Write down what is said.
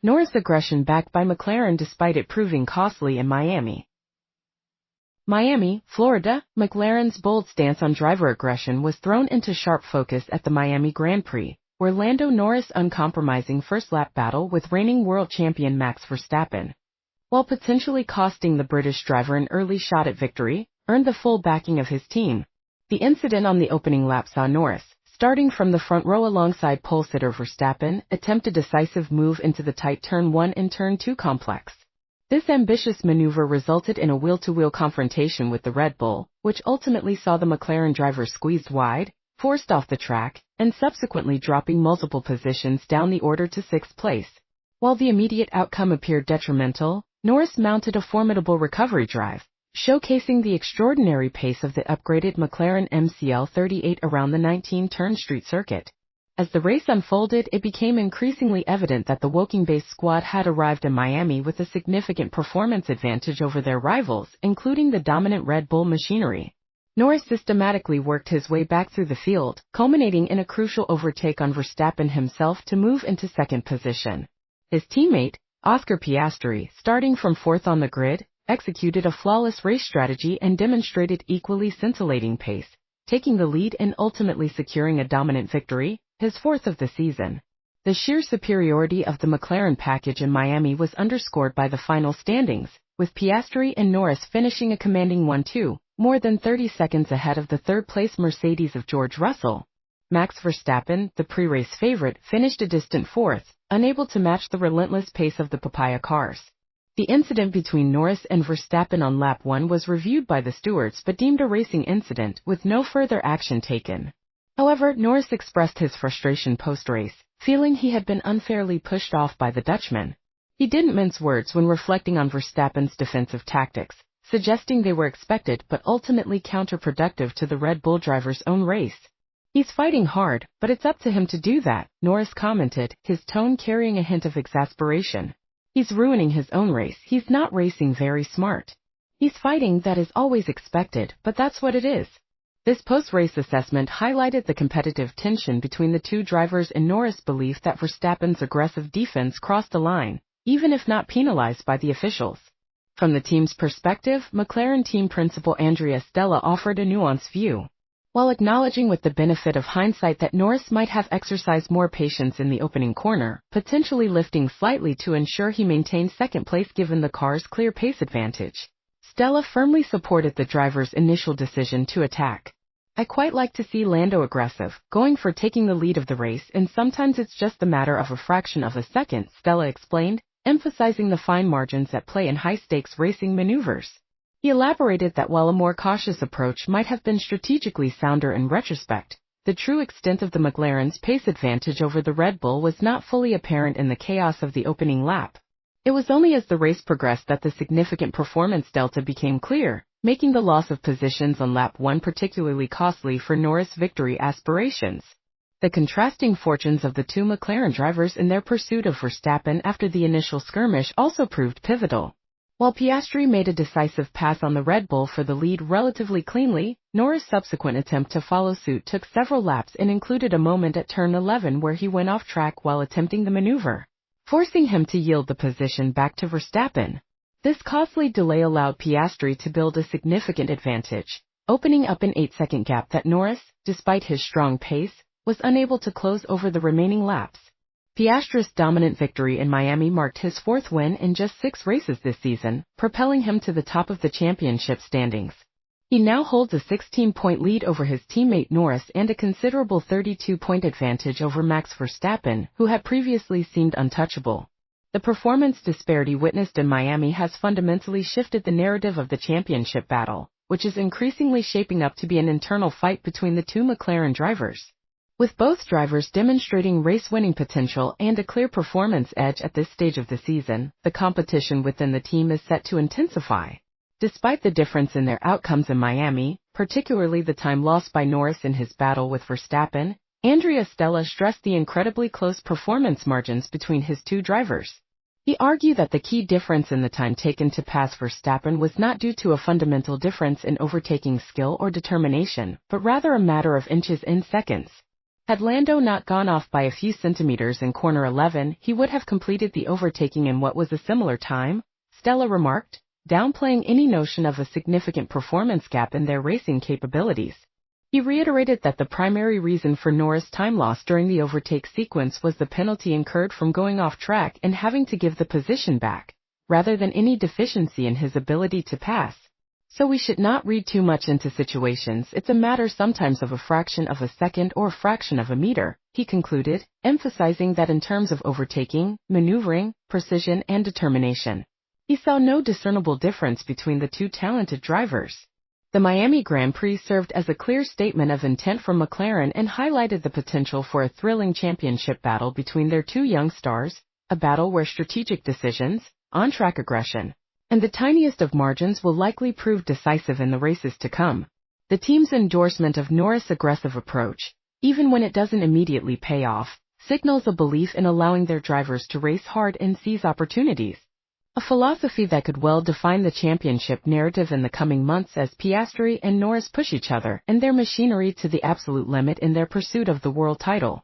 Norris' aggression backed by McLaren despite it proving costly in Miami. Miami, Florida. McLaren's bold stance on driver aggression was thrown into sharp focus at the Miami Grand Prix, where Lando Norris' uncompromising first-lap battle with reigning world champion Max Verstappen, while potentially costing the British driver an early shot at victory, earned the full backing of his team. The incident on the opening lap saw Norris, starting from the front row alongside pole-sitter Verstappen, attempt a decisive move into the tight Turn 1 and Turn 2 complex. This ambitious maneuver resulted in a wheel-to-wheel confrontation with the Red Bull, which ultimately saw the McLaren driver squeezed wide, forced off the track, and subsequently dropping multiple positions down the order to 6th place. While the immediate outcome appeared detrimental, Norris mounted a formidable recovery drive, showcasing the extraordinary pace of the upgraded McLaren MCL 38 around the 19-turn street circuit. As the race unfolded, it became increasingly evident that the Woking-based squad had arrived in Miami with a significant performance advantage over their rivals, including the dominant Red Bull machinery. Norris systematically worked his way back through the field, culminating in a crucial overtake on Verstappen himself to move into second position. His teammate, Oscar Piastri, starting from fourth on the grid, executed a flawless race strategy and demonstrated equally scintillating pace, taking the lead and ultimately securing a dominant victory, his fourth of the season. The sheer superiority of the McLaren package in Miami was underscored by the final standings, with Piastri and Norris finishing a commanding 1-2, more than 30 seconds ahead of the third-place Mercedes of George Russell. Max Verstappen, the pre-race favorite, finished a distant fourth, unable to match the relentless pace of the Papaya cars. The incident between Norris and Verstappen on lap 1 was reviewed by the stewards but deemed a racing incident, with no further action taken. However, Norris expressed his frustration post-race, feeling he had been unfairly pushed off by the Dutchman. He didn't mince words when reflecting on Verstappen's defensive tactics, suggesting they were expected but ultimately counterproductive to the Red Bull driver's own race. "He's fighting hard, but it's up to him to do that," Norris commented, his tone carrying a hint of exasperation. "He's ruining his own race. He's not racing very smart. He's fighting, that is always expected, but that's what it is." This post-race assessment highlighted the competitive tension between the two drivers and Norris' belief that Verstappen's aggressive defense crossed a line, even if not penalized by the officials. From the team's perspective, McLaren team principal Andrea Stella offered a nuanced view. While acknowledging with the benefit of hindsight that Norris might have exercised more patience in the opening corner, potentially lifting slightly to ensure he maintained second place given the car's clear pace advantage, Stella firmly supported the driver's initial decision to attack. "I quite like to see Lando aggressive, going for taking the lead of the race, and sometimes it's just a matter of a fraction of a second," Stella explained, emphasizing the fine margins at play in high-stakes racing maneuvers. He elaborated that while a more cautious approach might have been strategically sounder in retrospect, the true extent of the McLaren's pace advantage over the Red Bull was not fully apparent in the chaos of the opening lap. It was only as the race progressed that the significant performance delta became clear, making the loss of positions on lap 1 particularly costly for Norris' victory aspirations. The contrasting fortunes of the two McLaren drivers in their pursuit of Verstappen after the initial skirmish also proved pivotal. While Piastri made a decisive pass on the Red Bull for the lead relatively cleanly, Norris' subsequent attempt to follow suit took several laps and included a moment at turn 11 where he went off track while attempting the maneuver, forcing him to yield the position back to Verstappen. This costly delay allowed Piastri to build a significant advantage, opening up an 8-second gap that Norris, despite his strong pace, was unable to close over the remaining laps. Piastri's dominant victory in Miami marked his fourth win in just 6 races this season, propelling him to the top of the championship standings. He now holds a 16-point lead over his teammate Norris and a considerable 32-point advantage over Max Verstappen, who had previously seemed untouchable. The performance disparity witnessed in Miami has fundamentally shifted the narrative of the championship battle, which is increasingly shaping up to be an internal fight between the two McLaren drivers. With both drivers demonstrating race-winning potential and a clear performance edge at this stage of the season, the competition within the team is set to intensify. Despite the difference in their outcomes in Miami, particularly the time lost by Norris in his battle with Verstappen, Andrea Stella stressed the incredibly close performance margins between his two drivers. He argued that the key difference in the time taken to pass Verstappen was not due to a fundamental difference in overtaking skill or determination, but rather a matter of inches in seconds. Had Lando not gone off by a few centimeters in corner 11, he would have completed the overtaking in what was a similar time, Stella remarked, downplaying any notion of a significant performance gap in their racing capabilities. He reiterated that the primary reason for Norris' time loss during the overtake sequence was the penalty incurred from going off track and having to give the position back, rather than any deficiency in his ability to pass. So we should not read too much into situations. It's a matter sometimes of a fraction of a second or a fraction of a meter, he concluded, emphasizing that in terms of overtaking, maneuvering, precision and determination, he saw no discernible difference between the two talented drivers. The Miami Grand Prix served as a clear statement of intent from McLaren and highlighted the potential for a thrilling championship battle between their two young stars, a battle where strategic decisions, on-track aggression, and the tiniest of margins will likely prove decisive in the races to come. The team's endorsement of Norris' aggressive approach, even when it doesn't immediately pay off, signals a belief in allowing their drivers to race hard and seize opportunities. A philosophy that could well define the championship narrative in the coming months as Piastri and Norris push each other and their machinery to the absolute limit in their pursuit of the world title.